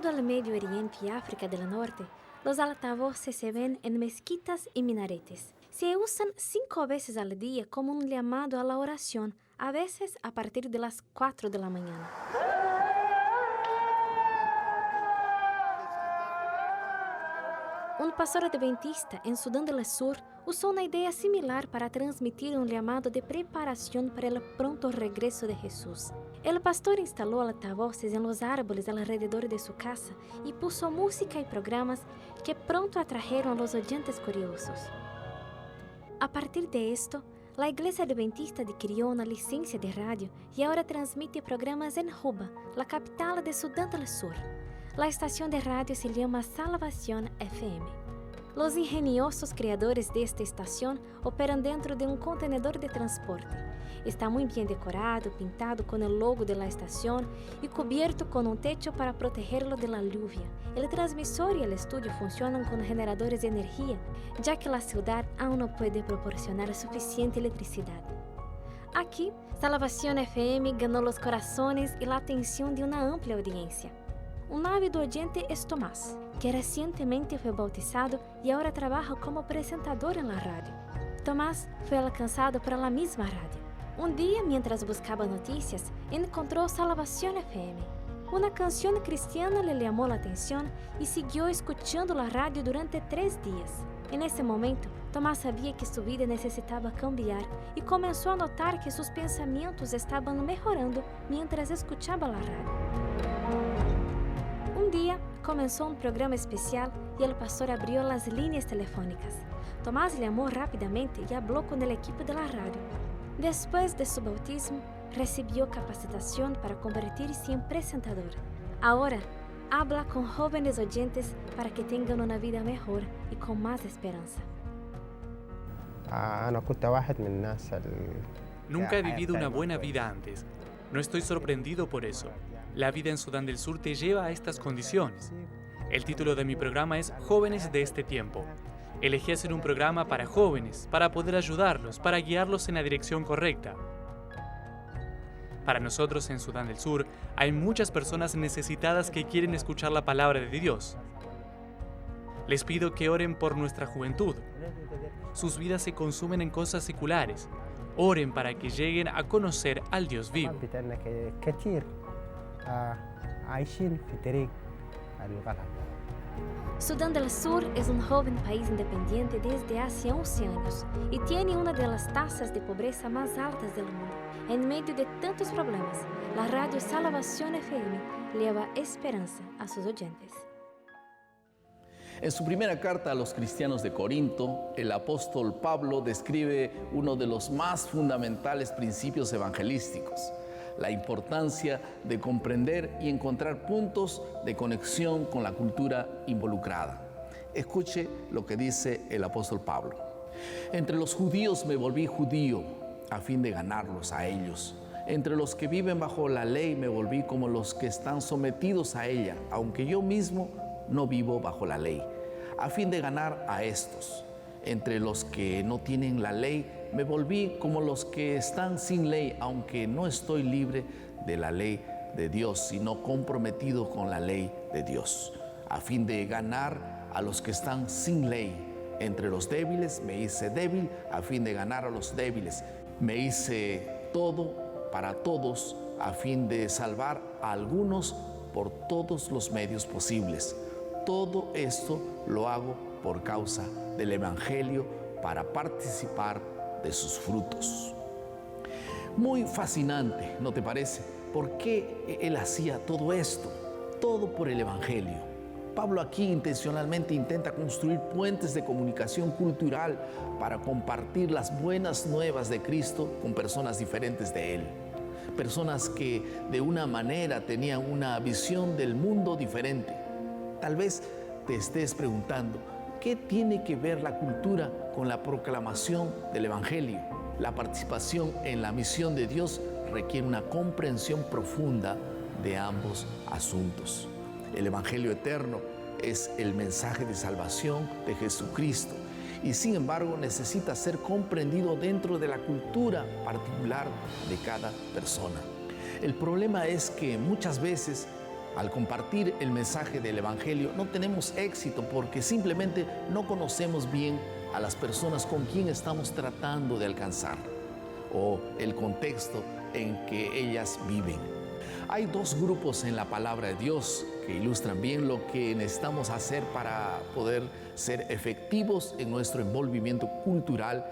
todo el Medio Oriente y África del Norte, los altavoces se ven en mezquitas y minaretes. Se usan 5 veces al día como un llamado a la oración, a veces a partir de las 4 de la mañana. Un pastor adventista en Sudán del Sur usó una idea similar para transmitir un llamado de preparación para el pronto regreso de Jesús. El pastor instaló altavoces en los árboles alrededor de su casa y puso música y programas que pronto atrajeron a los oyentes curiosos. A partir de esto, la Iglesia Adventista adquirió una licencia de radio y ahora transmite programas en Juba, la capital de Sudán del Sur. La estación de radio se llama Salvación FM. Los ingeniosos creadores de esta estación operan dentro de un contenedor de transporte. Está muy bien decorado, pintado con el logo de la estación y cubierto con un techo para protegerlo de la lluvia. El transmisor y el estudio funcionan con generadores de energía, ya que la ciudad aún no puede proporcionar suficiente electricidad. Aquí, Salvación FM ganó los corazones y la atención de una amplia audiencia. Un ávido oyente es Tomás, que recientemente fue bautizado y ahora trabaja como presentador en la radio. Tomás fue alcanzado por la misma radio. Un día, mientras buscaba noticias, encontró Salvación FM. Una canción cristiana le llamó la atención y siguió escuchando la radio durante 3 días. En ese momento, Tomás sabía que su vida necesitaba cambiar y comenzó a notar que sus pensamientos estaban mejorando mientras escuchaba la radio. Un día comenzó un programa especial y el pastor abrió las líneas telefónicas. Tomás llamó rápidamente y habló con el equipo de la radio. Después de su bautismo, recibió capacitación para convertirse en presentador. Ahora, habla con jóvenes oyentes para que tengan una vida mejor y con más esperanza. Nunca he vivido una buena vida antes. No estoy sorprendido por eso. La vida en Sudán del Sur te lleva a estas condiciones. El título de mi programa es Jóvenes de este tiempo. Elegí hacer un programa para jóvenes, para poder ayudarlos, para guiarlos en la dirección correcta. Para nosotros en Sudán del Sur, hay muchas personas necesitadas que quieren escuchar la palabra de Dios. Les pido que oren por nuestra juventud. Sus vidas se consumen en cosas seculares. Oren para que lleguen a conocer al Dios vivo. Sudán del Sur es un joven país independiente desde hace 11 años y tiene una de las tasas de pobreza más altas del mundo. En medio de tantos problemas, la radio Salvación FM lleva esperanza a sus oyentes. En su primera carta a los cristianos de Corinto, el apóstol Pablo describe uno de los más fundamentales principios evangelísticos: la importancia de comprender y encontrar puntos de conexión con la cultura involucrada. Escuche lo que dice el apóstol Pablo. Entre los judíos me volví judío a fin de ganarlos a ellos. Entre los que viven bajo la ley me volví como los que están sometidos a ella, aunque yo mismo no vivo bajo la ley, a fin de ganar a estos. Entre los que no tienen la ley me volví como los que están sin ley, aunque no estoy libre de la ley de Dios, sino comprometido con la ley de Dios, a fin de ganar a los que están sin ley. Entre los débiles me hice débil, a fin de ganar a los débiles. Me hice todo para todos, a fin de salvar a algunos por todos los medios posibles. Todo esto lo hago por causa del Evangelio, para participar de sus frutos. Muy fascinante, ¿no te parece? ¿Por qué él hacía todo esto? Todo por el Evangelio. Pablo aquí intencionalmente intenta construir puentes de comunicación cultural para compartir las buenas nuevas de Cristo con personas diferentes de él. Personas que de una manera tenían una visión del mundo diferente. Tal vez te estés preguntando, ¿qué tiene que ver la cultura con la proclamación del Evangelio? La participación en la misión de Dios requiere una comprensión profunda de ambos asuntos. El Evangelio eterno es el mensaje de salvación de Jesucristo y sin embargo necesita ser comprendido dentro de la cultura particular de cada persona. El problema es que muchas veces Al compartir el mensaje del Evangelio no tenemos éxito porque simplemente no conocemos bien a las personas con quien estamos tratando de alcanzar o el contexto en que ellas viven. Hay dos grupos en la palabra de Dios que ilustran bien lo que necesitamos hacer para poder ser efectivos en nuestro envolvimiento cultural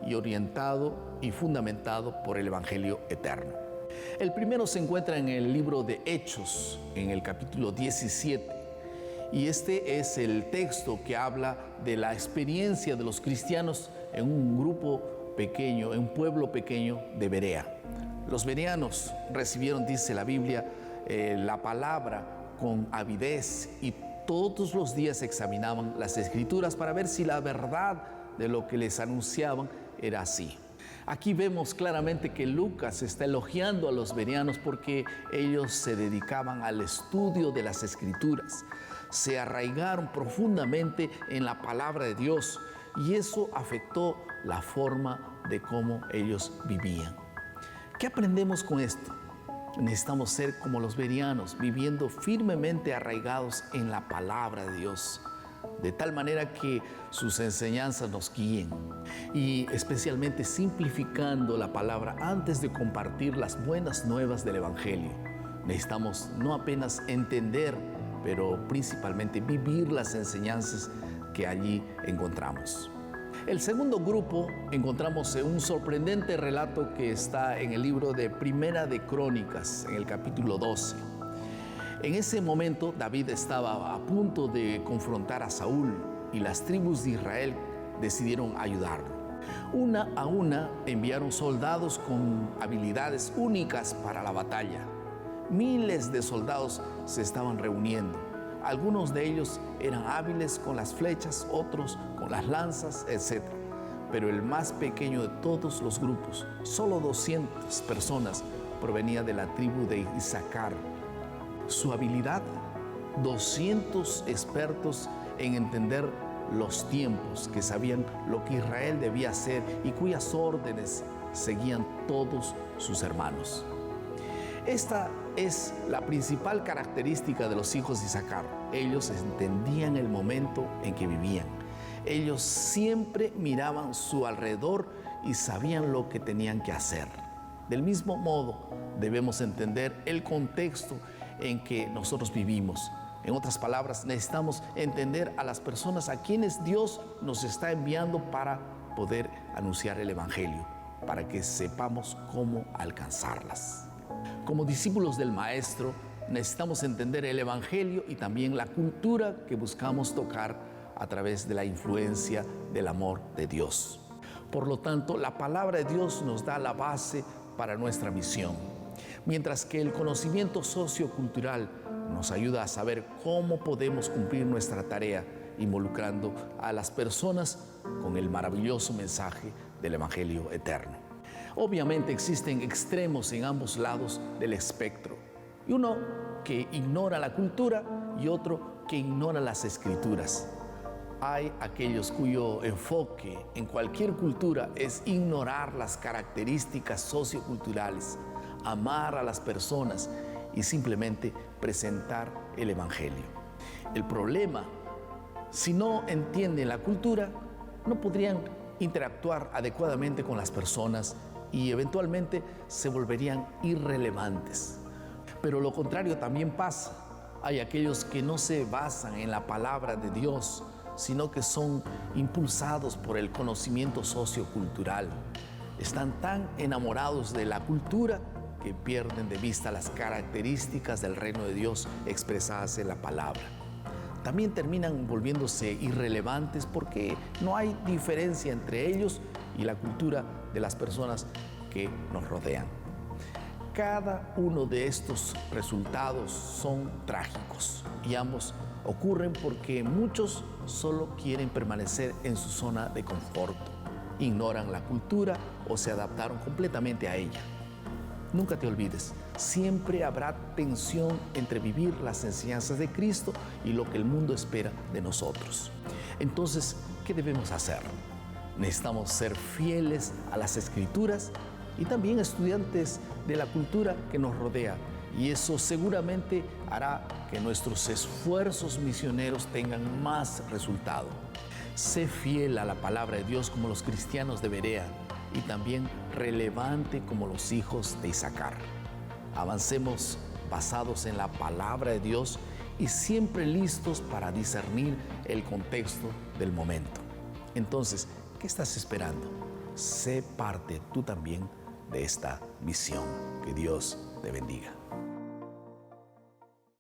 y orientado y fundamentado por el Evangelio eterno. El primero se encuentra en el libro de Hechos, en el capítulo 17. Y este es el texto que habla de la experiencia de los cristianos en un grupo pequeño, en un pueblo pequeño de Berea. Los bereanos recibieron, dice la Biblia, la palabra con avidez y todos los días examinaban las Escrituras para ver si la verdad de lo que les anunciaban era así. Aquí vemos claramente que Lucas está elogiando a los bereanos porque ellos se dedicaban al estudio de las Escrituras, se arraigaron profundamente en la palabra de Dios y eso afectó la forma de cómo ellos vivían. ¿Qué aprendemos con esto? Necesitamos ser como los bereanos, viviendo firmemente arraigados en la palabra de Dios, de tal manera que sus enseñanzas nos guíen y especialmente simplificando la palabra antes de compartir las buenas nuevas del Evangelio. Necesitamos no apenas entender, pero principalmente vivir las enseñanzas que allí encontramos. El segundo grupo encontramos un sorprendente relato que está en el libro de Primera de Crónicas, en el capítulo 12. En ese momento David estaba a punto de confrontar a Saúl y las tribus de Israel decidieron ayudarlo. Una a una enviaron soldados con habilidades únicas para la batalla. Miles de soldados se estaban reuniendo. Algunos de ellos eran hábiles con las flechas, otros con las lanzas, etc. Pero el más pequeño de todos los grupos, solo 200 personas, provenía de la tribu de Isaacar. Su habilidad, 200 expertos en entender los tiempos, que sabían lo que Israel debía hacer y cuyas órdenes seguían todos sus hermanos. Esta es la principal característica de los hijos de Isaacar. Ellos entendían el momento en que vivían. Ellos siempre miraban su alrededor y sabían lo que tenían que hacer. Del mismo modo, debemos entender el contexto en que nosotros vivimos. En otras palabras, necesitamos entender a las personas a quienes Dios nos está enviando para poder anunciar el Evangelio, para que sepamos cómo alcanzarlas. Como discípulos del Maestro, necesitamos entender el Evangelio y también la cultura que buscamos tocar a través de la influencia del amor de Dios. Por lo tanto, la palabra de Dios nos da la base para nuestra misión, mientras que el conocimiento sociocultural nos ayuda a saber cómo podemos cumplir nuestra tarea involucrando a las personas con el maravilloso mensaje del Evangelio eterno. Obviamente existen extremos en ambos lados del espectro, y uno que ignora la cultura y otro que ignora las Escrituras. Hay aquellos cuyo enfoque en cualquier cultura es ignorar las características socioculturales, amar a las personas y simplemente presentar el Evangelio. El problema, si no entienden la cultura, no podrían interactuar adecuadamente con las personas y eventualmente se volverían irrelevantes. Pero lo contrario también pasa. Hay aquellos que no se basan en la palabra de Dios, sino que son impulsados por el conocimiento sociocultural. Están tan enamorados de la cultura que pierden de vista las características del reino de Dios expresadas en la palabra. También terminan volviéndose irrelevantes porque no hay diferencia entre ellos y la cultura de las personas que nos rodean. Cada uno de estos resultados son trágicos y ambos ocurren porque muchos solo quieren permanecer en su zona de confort, ignoran la cultura o se adaptaron completamente a ella. Nunca te olvides, siempre habrá tensión entre vivir las enseñanzas de Cristo y lo que el mundo espera de nosotros. Entonces, ¿qué debemos hacer? Necesitamos ser fieles a las Escrituras y también estudiantes de la cultura que nos rodea Y eso seguramente hará que nuestros esfuerzos misioneros tengan más resultado. Sé fiel a la palabra de Dios como los cristianos de Berea y también relevante como los hijos de Isaacar. Avancemos basados en la palabra de Dios y siempre listos para discernir el contexto del momento. Entonces, ¿qué estás esperando? Sé parte tú también de esta misión. Que Dios te bendiga.